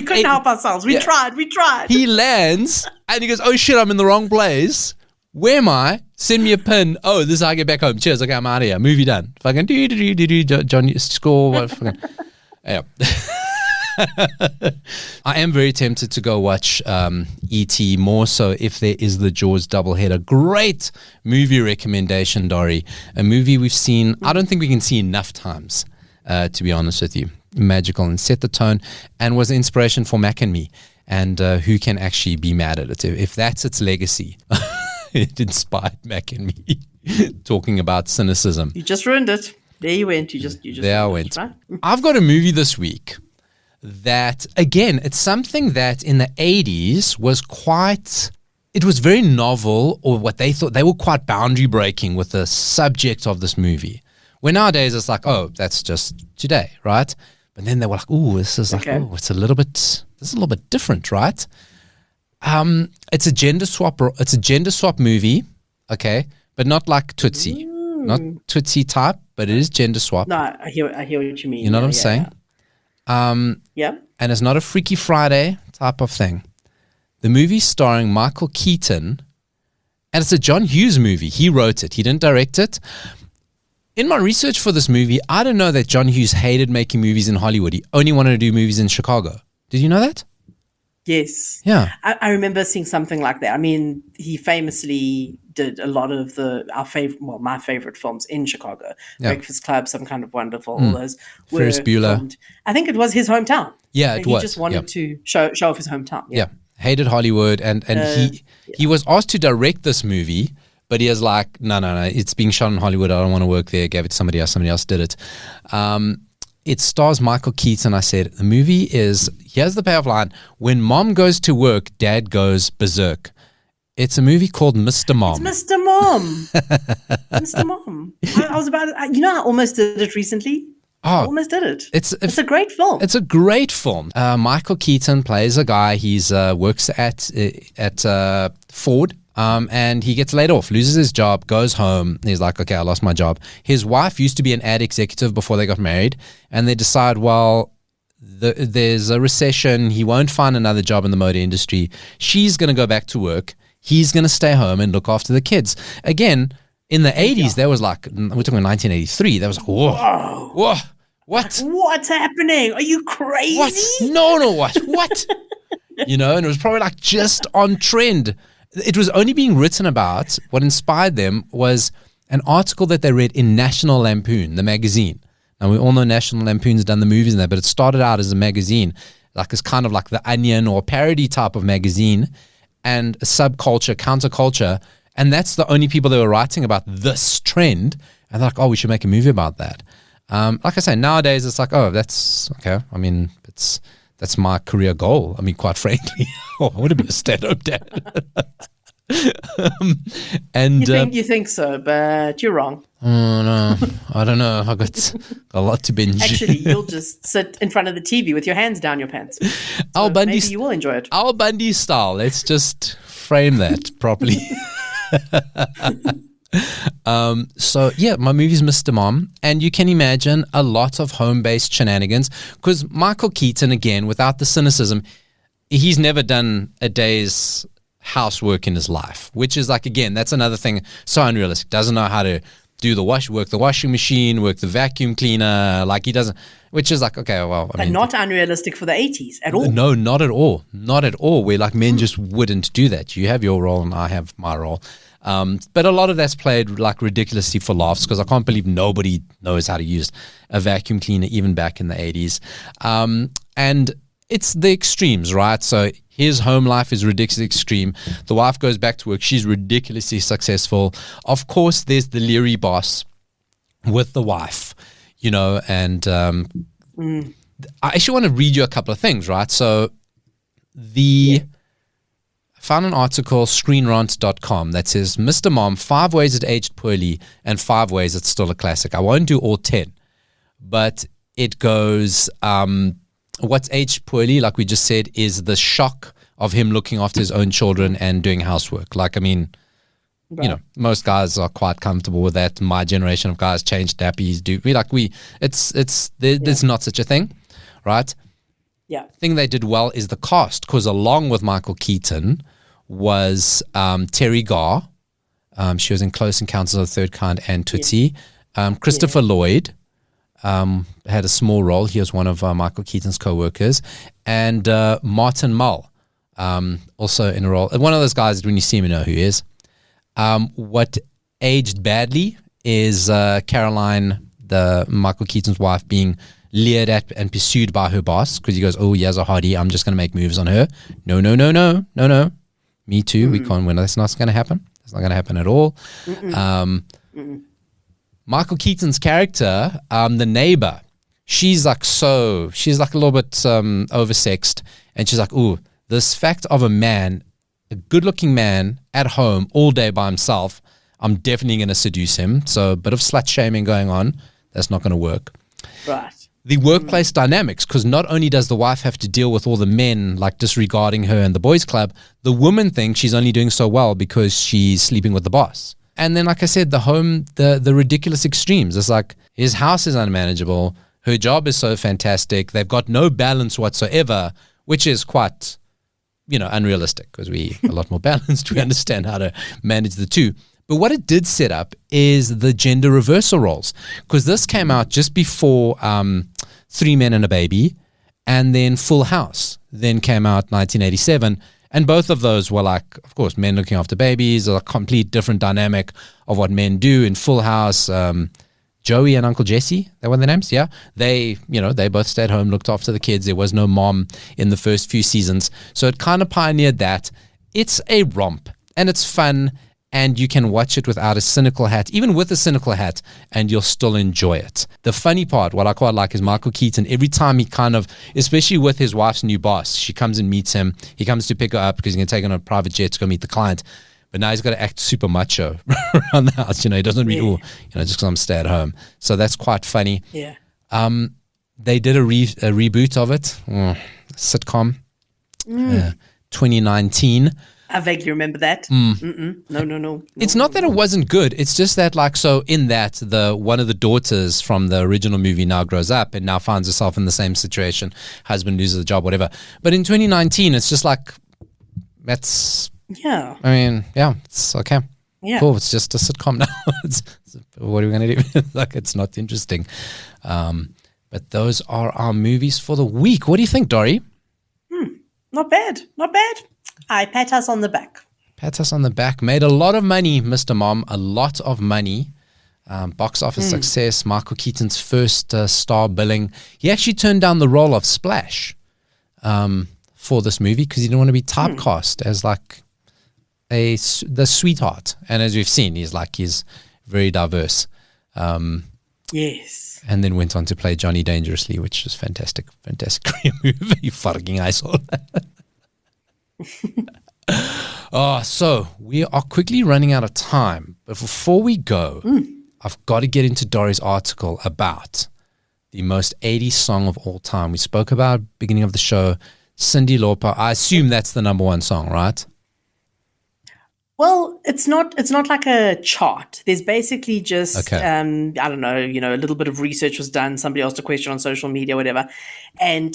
Speaker 2: couldn't help ourselves. We tried.
Speaker 1: He lands and he goes, oh shit, I'm in the wrong place. Where am I? Send me a pin. Oh, this is how I get back home. Cheers. Okay, I'm out of here. Movie done. Fucking John score. What fucking yeah. I am very tempted to go watch E.T. more so if there is the Jaws doubleheader. Great movie recommendation, Dori. A movie we've seen, I don't think we can see enough times, to be honest with you. Magical and set the tone and was an inspiration for Mac and me. And who can actually be mad at it? If that's its legacy, it inspired Mac and me talking about cynicism.
Speaker 2: You just ruined it. There you went. You just
Speaker 1: there I went. Right? I've got a movie this week that, again, it's something that in the 80s was it was very novel, or what they thought, they were quite boundary breaking with the subject of this movie. Where nowadays it's like, oh, that's just today, right? But then they were like, oh, this is like, oh, it's a little bit different, right? It's a gender swap movie, okay, but not like Tootsie, not Tootsie type, but it is gender swap.
Speaker 2: No, I hear what you mean.
Speaker 1: You know what I'm saying?
Speaker 2: Yeah.
Speaker 1: And it's not a Freaky Friday type of thing. The movie's starring Michael Keaton, and it's a John Hughes movie. He wrote it. He didn't direct it. In my research for this movie, I didn't know that John Hughes hated making movies in Hollywood. He only wanted to do movies in Chicago. Did you know that?
Speaker 2: Yes.
Speaker 1: Yeah.
Speaker 2: I remember seeing something like that. I mean, he famously did a lot of my favorite films in Chicago. Yeah. Breakfast Club, Some Kind of Wonderful, all those were
Speaker 1: Ferris Bueller.
Speaker 2: Filmed. I think it was his hometown.
Speaker 1: Yeah,
Speaker 2: he just wanted to show off his hometown.
Speaker 1: Yeah. Hated Hollywood, and he was asked to direct this movie, but he was like, no, it's being shot in Hollywood. I don't want to work there. Gave it to somebody else. Somebody else did it. It stars Michael Keaton. I said, the movie is, here's the payoff line. When mom goes to work, dad goes berserk. It's a movie called Mr. Mom.
Speaker 2: It's Mr. Mom. Mr. Mom. I was about to, I almost did it recently. I almost did it. It's a great film.
Speaker 1: It's a great film. Michael Keaton plays a guy. He's works at Ford. And he gets laid off, loses his job, goes home. He's like, okay, I lost my job. His wife used to be an ad executive before they got married. And they decide, well, there's a recession. He won't find another job in the motor industry. She's going to go back to work. He's going to stay home and look after the kids. Again, in the 80s, that was like, we're talking 1983. That was like, whoa, whoa, what?
Speaker 2: What's happening? Are you crazy?
Speaker 1: What? No, what? And it was probably like just on trend. It was only being written about, what inspired them was an article that they read in National Lampoon, the magazine. Now, we all know National Lampoon's done the movies and that, but it started out as a magazine, like it's kind of like The Onion or parody type of magazine, and a subculture, counterculture, and that's the only people that were writing about this trend, and they're like, oh, we should make a movie about that. Like I say, nowadays it's like, oh, that's okay. I mean, that's my career goal. I mean, quite frankly, I want to be a stand-up dad.
Speaker 2: You think so, but you're wrong.
Speaker 1: Oh, no, I don't know. I got a lot to binge.
Speaker 2: Actually, you'll just sit in front of the TV with your hands down your pants. So maybe you will enjoy it.
Speaker 1: Al Bundy style. Let's just frame that properly. So yeah, my movie's Mr. Mom, and you can imagine a lot of home-based shenanigans because Michael Keaton, again, without the cynicism, he's never done a day's housework in his life, which is like, again, that's another thing so unrealistic. Doesn't know how to do work the washing machine, work the vacuum cleaner, like he doesn't, which is like, okay, well, I mean,
Speaker 2: not unrealistic for the 80s at all.
Speaker 1: No, not at all. Not at all. Where like men just wouldn't do that. You have your role and I have my role. But a lot of that's played like ridiculously for laughs because I can't believe nobody knows how to use a vacuum cleaner even back in the 80s. And it's the extremes, right? So his home life is ridiculously extreme. The wife goes back to work. She's ridiculously successful. Of course, there's the leery boss with the wife, and I actually want to read you a couple of things, right? So I found an article, screenrant.com, that says, Mr. Mom, 5 ways it aged poorly and 5 ways it's still a classic. I won't do all 10, but it goes, what's aged poorly, like we just said, is the shock of him looking after his own children and doing housework. Like, I mean, right. Most guys are quite comfortable with that. My generation of guys change nappies, there's not such a thing, right?
Speaker 2: Yeah.
Speaker 1: The thing they did well is the cast, because along with Michael Keaton was Terry Garr. She was in Close Encounters of the Third Kind and Tootsie. Christopher Lloyd had a small role. He was one of Michael Keaton's co-workers. And Martin Mull, also in a role. One of those guys that when you see him, you know who he is. What aged badly is Caroline, the Michael Keaton's wife, being leered at and pursued by her boss because he goes, oh, Yazza Hardy, I'm just going to make moves on her. No. Me too. We can't win. That's not going to happen. It's not going to happen at all. Michael Keaton's character, the neighbor, she's like a little bit oversexed, and she's like, ooh, this fact of a man, a good-looking man at home all day by himself, I'm definitely going to seduce him. So a bit of slut shaming going on. That's not going to work.
Speaker 2: Right.
Speaker 1: The workplace dynamics, because not only does the wife have to deal with all the men like disregarding her and the boys club, the woman thinks she's only doing so well because she's sleeping with the boss. And then, like I said, the ridiculous extremes. It's like his house is unmanageable. Her job is so fantastic. They've got no balance whatsoever, which is quite, unrealistic because we're a lot more balanced. We understand how to manage the two. But what it did set up is the gender reversal roles, because this came out just before 3 Men and a Baby, and then Full House then came out 1987. And both of those were like, of course, men looking after babies, a complete different dynamic of what men do. In Full House, Joey and Uncle Jesse, they were their names, yeah. They both stayed home, looked after the kids. There was no mom in the first few seasons. So it kind of pioneered that. It's a romp, and it's fun. and you can watch it without a cynical hat, even with a cynical hat, and you'll still enjoy it. The funny part, what I quite like, is Michael Keaton, every time he kind of, especially with his wife's new boss, she comes and meets him. He comes to pick her up because he's going to take her on a private jet to go meet the client. But now he's got to act super macho around the house. He doesn't really, just because I'm stay at home. So that's quite funny.
Speaker 2: Yeah.
Speaker 1: They did a reboot of it, sitcom, 2019.
Speaker 2: I vaguely remember that. No.
Speaker 1: It's not that it wasn't good. It's just that, so in that, one of the daughters from the original movie now grows up and now finds herself in the same situation. Husband loses the job, whatever. But in 2019, it's just that's...
Speaker 2: Yeah.
Speaker 1: I mean, it's okay.
Speaker 2: Yeah.
Speaker 1: Cool. It's just a sitcom now. What are we going to do? It's not interesting. But those are our movies for the week. What do you think, Dori?
Speaker 2: Not bad. I pat us on the back.
Speaker 1: Pat us on the back. Made a lot of money, Mr. Mom. A lot of money. Box office success. Michael Keaton's first star billing. He actually turned down the role of Splash for this movie because he didn't want to be typecast as the sweetheart. And as we've seen, he's very diverse.
Speaker 2: Yes.
Speaker 1: And then went on to play Johnny Dangerously, which was fantastic career move. You fucking asshole. So we are quickly running out of time. But before we go, I've got to get into Dori's article about the most 80s song of all time. We spoke about beginning of the show, Cyndi Lauper. I assume that's the number one song, right?
Speaker 2: Well, it's not like a chart. There's basically just, I don't know, a little bit of research was done. Somebody asked a question on social media, whatever. And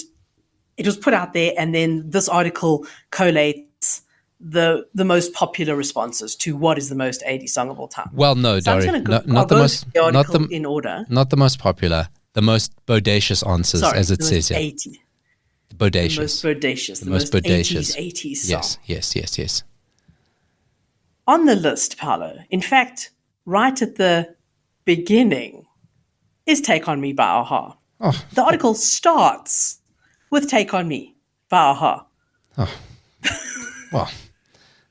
Speaker 2: it was put out there. And then this article collates the most popular responses to what is the most 80s song of all time.
Speaker 1: Well, no,
Speaker 2: so
Speaker 1: Dori,
Speaker 2: not the most, in order.
Speaker 1: Not the most popular, the most bodacious answers, as it says here.
Speaker 2: 80.
Speaker 1: Bodacious.
Speaker 2: The most bodacious 80s song.
Speaker 1: Yes.
Speaker 2: On the list, Paulo, in fact, right at the beginning, is Take On Me by a-ha.
Speaker 1: Oh.
Speaker 2: The article starts with Take On Me by a-ha.
Speaker 1: Oh. Well,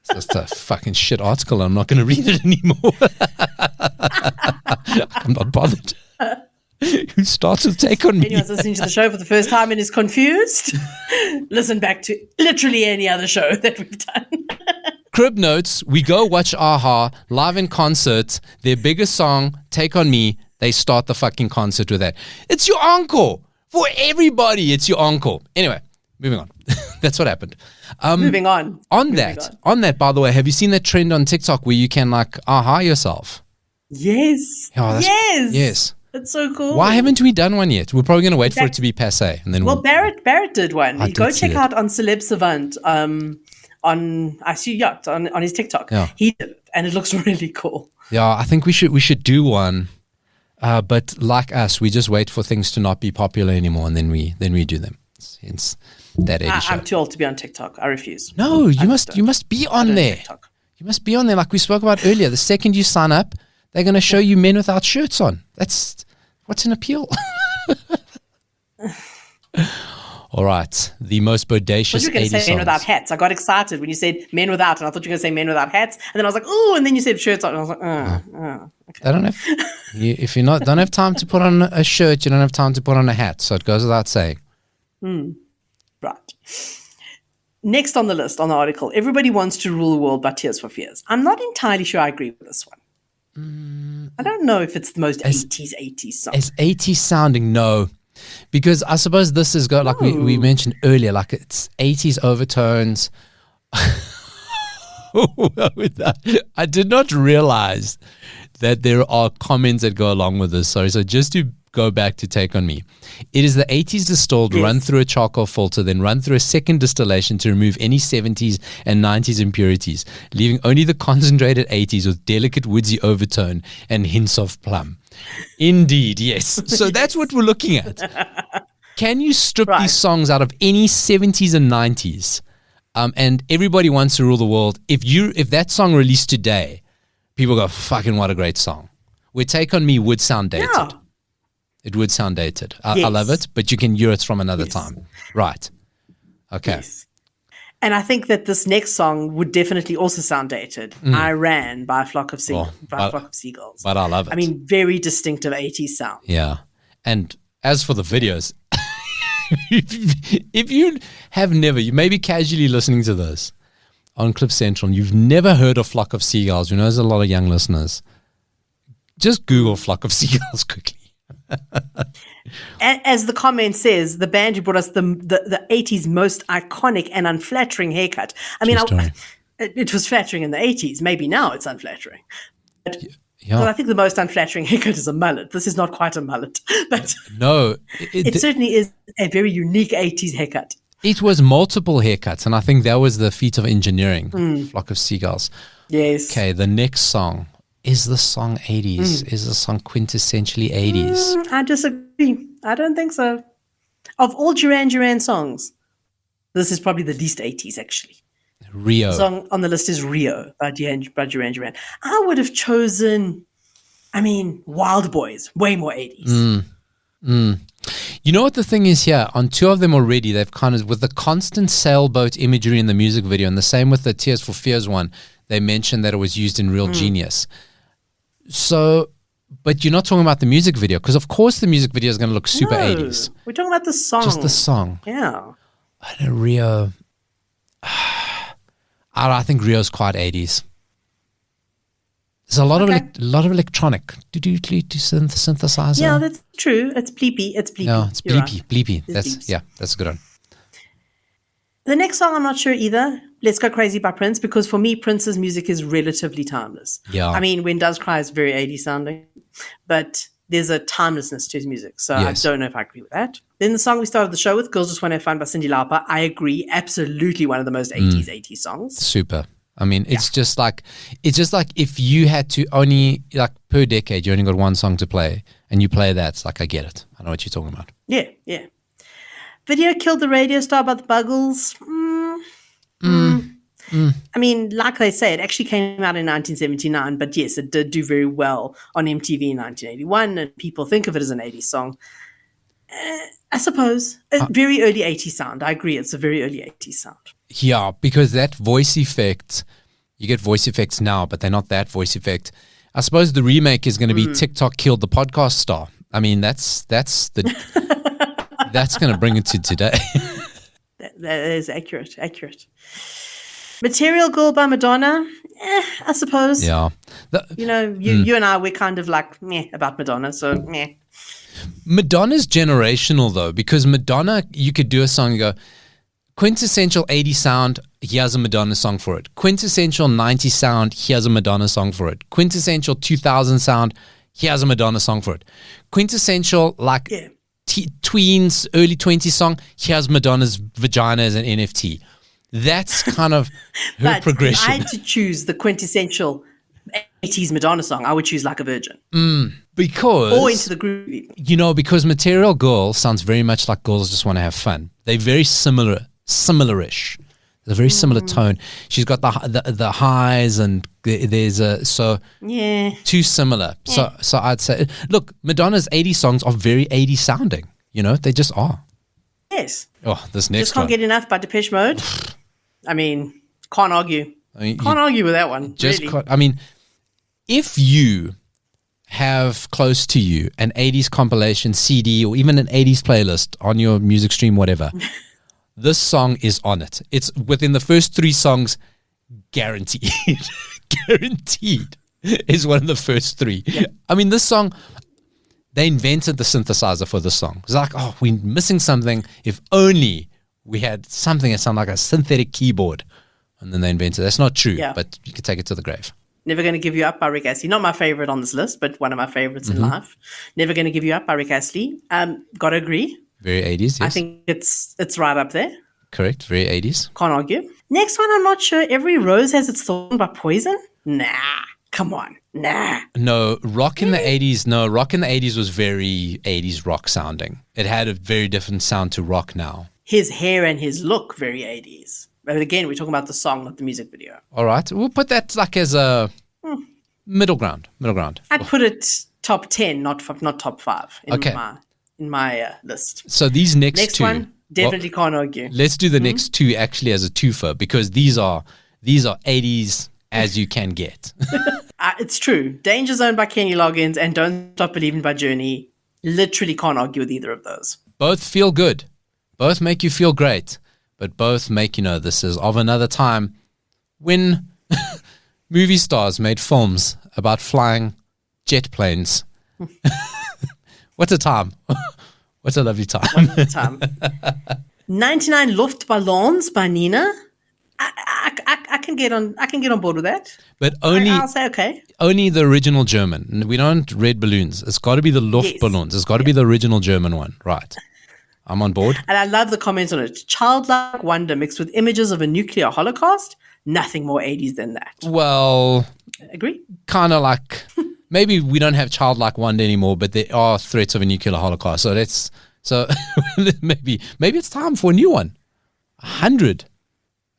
Speaker 1: it's just a fucking shit article. I'm not going to read it anymore. I'm not bothered. Who starts with Take On Me?
Speaker 2: Anyone's listening to the show for the first time and is confused, listen back to literally any other show that we've done.
Speaker 1: Crib notes, we go watch a-ha live in concert. Their biggest song, Take On Me, they start the fucking concert with that. It's your encore. For everybody, it's your encore. Anyway, moving on. That's what happened.
Speaker 2: Moving on.
Speaker 1: On that, by the way, have you seen that trend on TikTok where you can a-ha yourself?
Speaker 2: Yes.
Speaker 1: Oh, yes.
Speaker 2: That's so cool.
Speaker 1: Why haven't we done one yet? We're probably going to wait for it to be passé. And then
Speaker 2: Barrett did one. Go check out on Celeb Savant. On his TikTok.
Speaker 1: Yeah.
Speaker 2: He did it, and it looks really cool.
Speaker 1: Yeah, I think we should do one. But like us, we just wait for things to not be popular anymore, and then we do them. It's that 80s show.
Speaker 2: I'm too old to be on TikTok. I refuse.
Speaker 1: No, you must be on there. TikTok. You must be on there, like we spoke about earlier. The second you sign up, they're going to show you men without shirts on. That's what's an appeal. All right, the most bodacious 80s songs.
Speaker 2: I thought you were going to say men without hats. I got excited when you said men without, and I thought you were going to say men without hats. And then I was like, ooh, and then you said shirts on. And I was like, okay.
Speaker 1: I don't have, if you don't have time to put on a shirt, you don't have time to put on a hat. So it goes without saying.
Speaker 2: Right. Next on the list, on the article, Everybody Wants to Rule the World by Tears for Fears. I'm not entirely sure I agree with this one. I don't know if it's the most 80s song.
Speaker 1: As 80s sounding, no. Because I suppose this has got, like we mentioned earlier, like it's 80s overtones. I did not realize that there are comments that go along with this. Sorry. So just to go back to Take On Me. It is the 80s distilled, run through a charcoal filter, then run through a second distillation to remove any 70s and 90s impurities, leaving only the concentrated 80s with delicate woodsy overtone and hints of plum. Indeed, yes. So that's what we're looking at. Can you strip these songs out of any 70s and 90s? And Everybody Wants to Rule the World. If that song released today, people go, fucking what a great song. Where Take On Me would sound dated. Yeah. It would sound dated. I love it, but you can hear it from another time. Right. Okay. Yes.
Speaker 2: And I think that this next song would definitely also sound dated. I Ran by a Flock of Seagulls.
Speaker 1: But I love it.
Speaker 2: I mean, very distinctive 80s sound.
Speaker 1: Yeah. And as for the videos, if you have never, you may be casually listening to this on Clip Central and you've never heard of Flock of Seagulls, there's a lot of young listeners. Just Google Flock of Seagulls quickly.
Speaker 2: As the comment says, the band who brought us the 80s most iconic and unflattering haircut. I mean, it was flattering in the 80s. Maybe now it's unflattering. But I think the most unflattering haircut is a mullet. This is not quite a mullet. But
Speaker 1: no,
Speaker 2: it certainly is a very unique 80s haircut.
Speaker 1: It was multiple haircuts, and I think that was the feat of engineering, Flock of Seagulls.
Speaker 2: Yes.
Speaker 1: Okay, the next song. Is the song 80s? Is the song quintessentially 80s?
Speaker 2: I disagree. I don't think so. Of all Duran Duran songs, this is probably the least 80s, actually.
Speaker 1: Rio.
Speaker 2: The song on the list is Rio by Duran Duran. I would have chosen, Wild Boys, way more 80s.
Speaker 1: You know what the thing is here? On two of them already, they've kind of, with the constant sailboat imagery in the music video, and the same with the Tears for Fears one, they mentioned that it was used in Real Genius. So, but you're not talking about the music video, because of course the music video is going to look super 80s.
Speaker 2: We're talking about the song.
Speaker 1: Just the song.
Speaker 2: Yeah.
Speaker 1: I don't know, Rio. I think Rio's quite 80s. There's a lot of electronic synthesizer.
Speaker 2: Yeah, that's true. It's bleepy.
Speaker 1: No, it's bleepy. That's a good one.
Speaker 2: The next song, I'm not sure either. Let's Go Crazy by Prince, because for me, Prince's music is relatively timeless.
Speaker 1: Yeah.
Speaker 2: I mean, When Doves Cry is very 80s sounding, but there's a timelessness to his music. So yes. I don't know if I agree with that. Then the song we started the show with, Girls Just Want to Have Fun by Cyndi Lauper. I agree. Absolutely one of the most 80s songs.
Speaker 1: Super. I mean, it's just like if you had to only, like per decade, you only got one song to play and you play that, it's like, I get it. I know what you're talking about.
Speaker 2: Yeah. Video Killed the Radio Star by the Buggles. I mean, like they say, it actually came out in 1979, but yes, it did do very well on MTV in 1981, and people think of it as an 80s song. I suppose. A very early 80s sound. I agree, it's a very early 80s sound.
Speaker 1: Yeah, because that voice effect, you get voice effects now, but they're not that voice effect. I suppose the remake is going to be TikTok Killed the Podcast Star. I mean, that's that's going to bring it to today.
Speaker 2: That is accurate. Material Girl by Madonna, I suppose.
Speaker 1: Yeah.
Speaker 2: You and I, we're kind of like meh about Madonna, so meh.
Speaker 1: Madonna's generational though, because Madonna, you could do a song and go, quintessential 80s sound, here's a Madonna song for it. Quintessential 90s sound, here's a Madonna song for it. Quintessential 2000 sound, here's a Madonna song for it. Quintessential tweens, early 20s song, here's Madonna's vagina as an NFT. That's kind of her progression.
Speaker 2: If I had to choose the quintessential 80s Madonna song, I would choose Like a Virgin.
Speaker 1: Because...
Speaker 2: Or Into the Groove.
Speaker 1: Because Material Girl sounds very much like Girls Just Want to Have Fun. They're very similarish. There's a very similar tone. She's got the highs and there's too similar. So I'd say, look, Madonna's 80s songs are very 80s sounding. They just are.
Speaker 2: Yes.
Speaker 1: Oh, this next
Speaker 2: Just Can't
Speaker 1: one.
Speaker 2: Get Enough by Depeche Mode. I mean, can't argue. Can't argue with that one. Really.
Speaker 1: If you have close to you an 80s compilation CD or even an 80s playlist on your music stream, whatever, this song is on it. It's within the first 3 songs, guaranteed. Guaranteed is one of the first 3. Yeah. This song, they invented the synthesizer for this song. It's like, we're missing something. If only we had something that sounded like a synthetic keyboard. And then they invented it. That's not true, but you can take it to the grave.
Speaker 2: Never Gonna Give You Up by Rick Astley. Not my favorite on this list, but one of my favorites in life. Never Gonna Give You Up by Rick Astley. Gotta agree.
Speaker 1: Very 80s, yes.
Speaker 2: I think it's right up there.
Speaker 1: Correct, very 80s.
Speaker 2: Can't argue. Next one, I'm not sure. Every Rose Has Its Thorn by Poison? Nah, come on. Nah.
Speaker 1: No, rock in the 80s was very 80s rock sounding. It had a very different sound to rock now.
Speaker 2: His hair and his look, very 80s. But again, we're talking about the song, not the music video.
Speaker 1: All right. We'll put that like as a middle ground.
Speaker 2: I'd put it top 10, not top 5 in my list.
Speaker 1: So these next two.
Speaker 2: One, Definitely can't argue.
Speaker 1: Let's do the next two actually as a twofer, because these are 80s as you can get.
Speaker 2: It's true. Danger Zone by Kenny Loggins and Don't Stop Believing by Journey. Literally can't argue with either of those.
Speaker 1: Both feel good. Both make you feel great. But both make, this is of another time when movie stars made films about flying jet planes. What a time. What a lovely time.
Speaker 2: What a time. 99 Luftballons by Nina. I can get on board with that.
Speaker 1: But
Speaker 2: I'll say okay.
Speaker 1: Only the original German. We don't read balloons. It's got to be the Luftballons. Yes. It's got to be the original German one. Right. I'm on board.
Speaker 2: And I love the comments on it. Childlike wonder mixed with images of a nuclear holocaust. Nothing more 80s than that.
Speaker 1: Well,
Speaker 2: agree.
Speaker 1: Kind of like maybe we don't have childlike wonder anymore, but there are threats of a nuclear holocaust. So maybe it's time for a new one. 100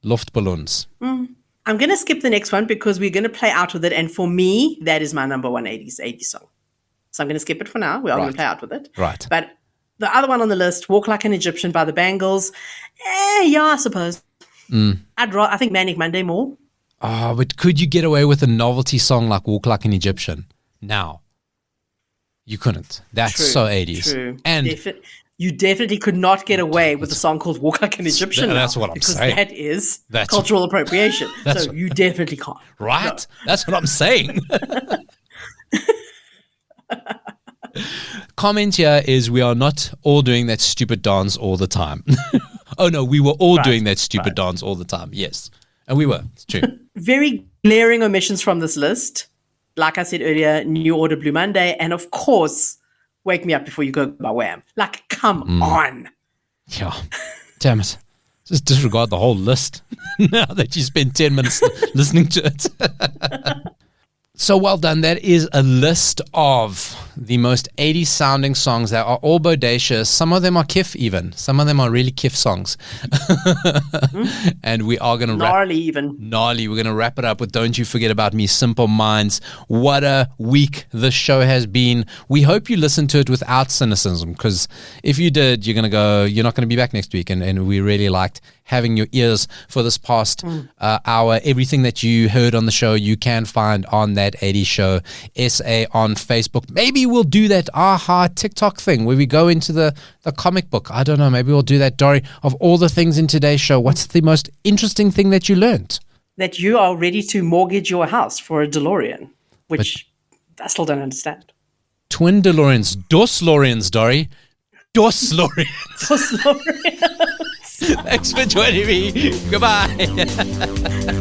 Speaker 1: Luftballons.
Speaker 2: I'm going to skip the next one because we're going to play out with it. And for me, that is my number one 80s song. So I'm going to skip it for now. We are going to play out with it.
Speaker 1: Right.
Speaker 2: But the other one on the list, Walk Like an Egyptian by the Bangles. Yeah, I suppose. I think Manic Monday more.
Speaker 1: Oh, but could you get away with a novelty song like Walk Like an Egyptian now? You couldn't. That's
Speaker 2: true,
Speaker 1: so 80s.
Speaker 2: True.
Speaker 1: And
Speaker 2: you definitely could not get away with a song called Walk Like an Egyptian
Speaker 1: That's what I'm saying.
Speaker 2: Because that is cultural appropriation. So you definitely can't.
Speaker 1: Right? No. That's what I'm saying. Comment here is we are not all doing that stupid dance all the time. Oh, no, we were all doing that stupid dance all the time. Yes. And we were. It's true.
Speaker 2: Very glaring omissions from this list. Like I said earlier, New Order, Blue Monday, and of course, Wake Me Up Before You Go by Wham. Like, come on.
Speaker 1: Yeah. Damn it. Just disregard the whole list now that you spent 10 minutes listening to it. So well done. That is a list of the most 80s sounding songs that are all bodacious. Some of them are kiff even. Some of them are really kiff songs. And we are going to Gnarly. We're going to wrap it up with Don't You Forget About Me, Simple Minds. What a week this show has been. We hope you listened to it without cynicism, because if you did, you're not going to be back next week. And we really liked having your ears for this past hour. Everything that you heard on the show, you can find on that 80s Show SA on Facebook. Maybe we'll do that TikTok thing where we go into the comic book. I don't know. Maybe we'll do that, Dori. Of all the things in today's show, what's the most interesting thing that you learned?
Speaker 2: That you are ready to mortgage your house for a Delorean, which I still don't understand.
Speaker 1: Twin Deloreans. Dos Loreans, Dori. Dos Loreans.
Speaker 2: Dos Loreans.
Speaker 1: Thanks for joining me. Goodbye.